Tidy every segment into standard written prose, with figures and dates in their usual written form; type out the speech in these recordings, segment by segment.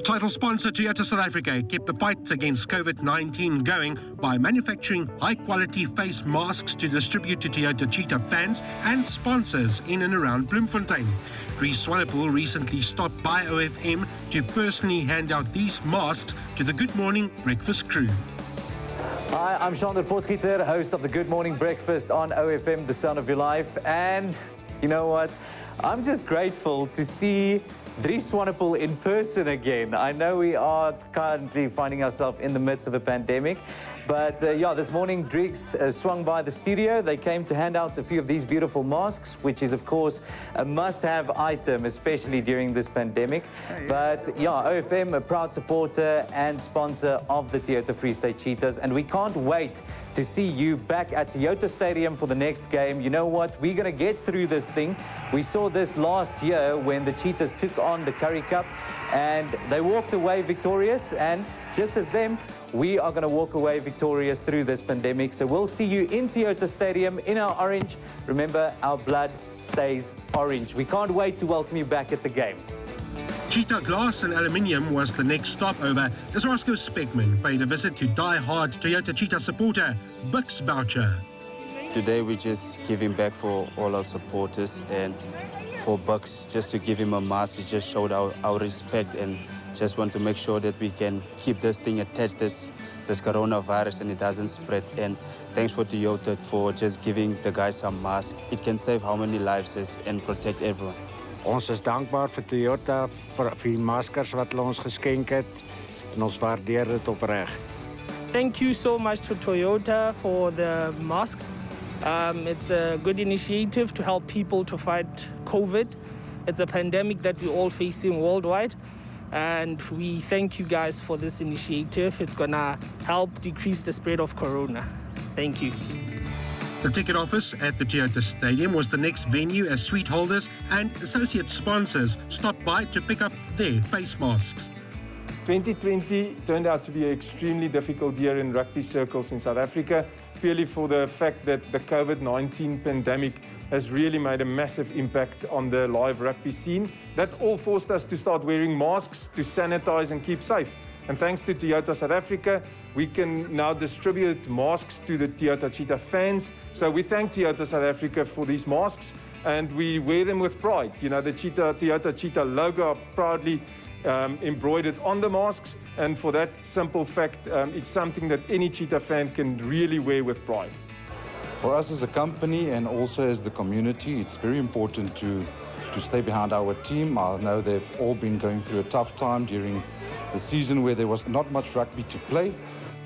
Title sponsor Toyota South Africa kept the fight against COVID-19 going by manufacturing high-quality face masks to distribute to Toyota Cheetah fans and sponsors in and around Bloemfontein. Dries Swanepoel recently stopped by OFM to personally hand out these masks to the Good Morning Breakfast crew. Hi, I'm Sean the Potgieter, host of the Good Morning Breakfast on OFM, the sound of your life. And you know what? I'm just grateful to see Dries Swanepoel in person again. I know we are currently finding ourselves in the midst of a pandemic, but this morning Dries swung by the studio. They came to hand out a few of these beautiful masks, which is of course a must-have item, especially during this pandemic. But OFM, a proud supporter and sponsor of the Toyota Free State Cheetahs, and we can't wait to see you back at Toyota Stadium for the next game. You know what? We're going to get through this thing. We saw this last year when the Cheetahs took on the Currie Cup and they walked away victorious, and just as them, we are going to walk away victorious through this pandemic. So we'll see you in Toyota Stadium in our orange. Remember, our blood stays orange. We can't wait to welcome you back at the game. Cheetah Glass and Aluminum was the next stopover as Rosko Specman paid a visit to die-hard Toyota Cheetah supporter Buks Boucher. Today we're just giving back for all our supporters, and for Buks, just to give him a mask, he just showed our respect and just want to make sure that we can keep this thing attached, this coronavirus, and it doesn't spread. And thanks for Toyota for just giving the guys some masks. It can save how many lives and protect everyone. Ons is dankbaar vir Toyota vir die maskers wat hulle ons geskenk het, en ons waardeer dit opreg. Thank you so much to Toyota for the masks. It's a good initiative to help people to fight COVID. It's a pandemic that we're all facing worldwide, and we thank you guys for this initiative. It's gonna help decrease the spread of corona. Thank you. The ticket office at the Toyota Stadium was the next venue as suite holders and associate sponsors stopped by to pick up their face masks. 2020 turned out to be an extremely difficult year in rugby circles in South Africa, purely for the fact that the COVID-19 pandemic has really made a massive impact on the live rugby scene. That all forced us to start wearing masks to sanitize and keep safe. And thanks to Toyota South Africa, we can now distribute masks to the Toyota Cheetah fans. So we thank Toyota South Africa for these masks, and we wear them with pride. You know, the Toyota Cheetah logo are proudly embroidered on the masks, and for that simple fact, it's something that any Cheetah fan can really wear with pride. For us as a company and also as the community, it's very important to stay behind our team. I know they've all been going through a tough time during the season where there was not much rugby to play,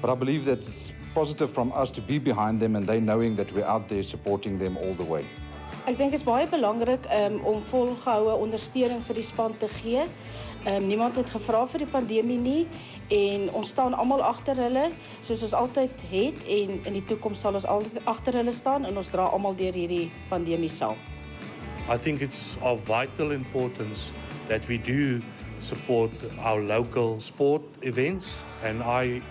but I believe that it's positive from us to be behind them and they knowing that we're out there supporting them all the way. Ek dink dit is baie belangrik om volgehoue ondersteuning vir die span te gee. Niemand het gevra vir die pandemie nie en ons staan almal agter hulle soos ons altyd het, en in die toekoms sal ons altyd agter hulle staan en ons dra almal deur hierdie pandemie saam. I think it's of vital importance that we do support our local sport events, and I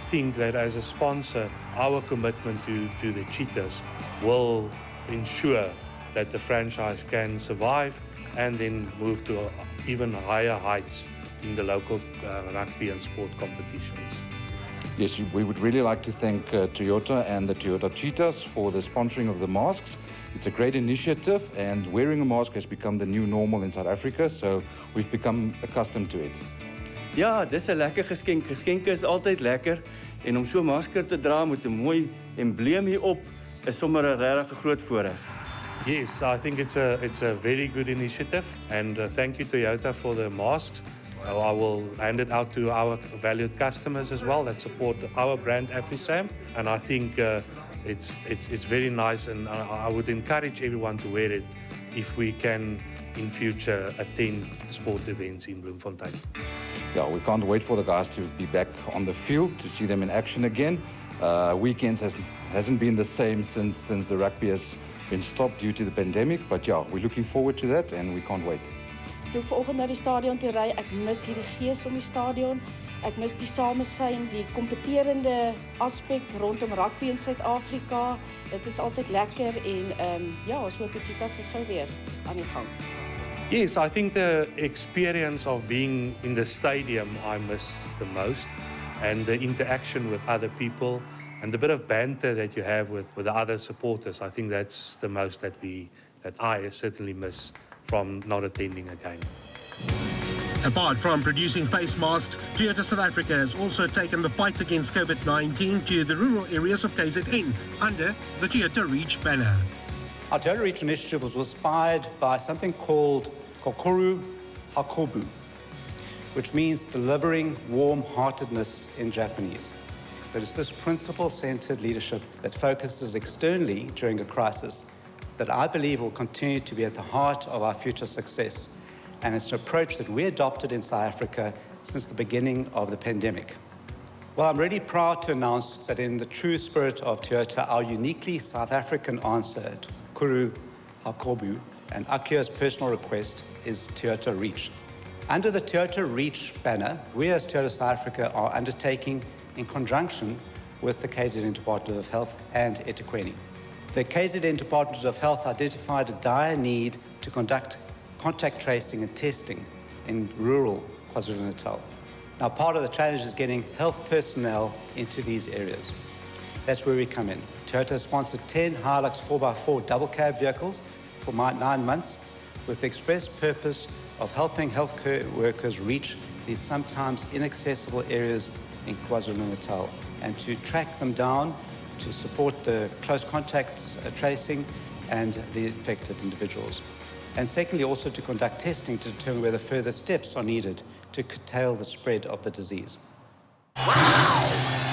think that as a sponsor, our commitment to the Cheetahs will ensure that the franchise can survive and then move to even higher heights in the local rugby and sport competitions. Yes, we would really like to thank Toyota and the Toyota Cheetahs for the sponsoring of the masks. It's a great initiative, and wearing a mask has become the new normal in South Africa, so we've become accustomed to it. Ja, dis 'n lekker geskenk. Geskenke is altyd lekker, en om so 'n masker te dra met 'n mooi embleem hierop is sommer 'n regtig groot voorreg. Yes, I think it's a very good initiative, and thank you Toyota for the masks. I will hand it out to our valued customers as well that support our brand AfriSam, and I think it's very nice, and I would encourage everyone to wear it if we can in future attend sport events in Bloemfontein. Yeah, we can't wait for the guys to be back on the field, to see them in action again. Weekends hasn't been the same since the rugby has been stopped due to the pandemic, but yeah, we're looking forward to that and we can't wait. Toe vanoggend na die stadion te ry, ek mis hierdie gees om die stadion. Ek mis die samesyn, die kompeterende aspek rondom rugby in Suid-Afrika. Dit is altyd lekker en ons hoop die Cheetahs is gou weer aan die gang. Yes, I think the experience of being in the stadium I miss the most, and the interaction with other people and the bit of banter that you have with the other supporters. I think that's the most that I certainly miss from not attending a game. Apart from producing face masks, Toyota South Africa has also taken the fight against COVID-19 to the rural areas of KZN under the Toyota Reach banner. Our Toyota Reach initiative was inspired by something called Kokoro Hakobu, which means delivering warm-heartedness in Japanese. But it's this principle-centered leadership that focuses externally during a crisis that I believe will continue to be at the heart of our future success. And it's an approach that we adopted in South Africa since the beginning of the pandemic. Well, I'm really proud to announce that in the true spirit of Toyota, our uniquely South African answer to Kuru Hakobu and Akio's personal request is Toyota Reach. Under the Toyota Reach banner, we as Toyota South Africa are undertaking in conjunction with the KZN Department of Health and eThekwini. The KZN Department of Health identified a dire need to conduct contact tracing and testing in rural KwaZulu-Natal. Now, part of the challenge is getting health personnel into these areas. That's where we come in. Toyota sponsored 10 Hilux 4x4 double cab vehicles for 9 months with the express purpose of helping healthcare workers reach these sometimes inaccessible areas in KwaZulu-Natal and to track them down to support the close contacts tracing and the infected individuals. And secondly, also to conduct testing to determine whether further steps are needed to curtail the spread of the disease. Wow!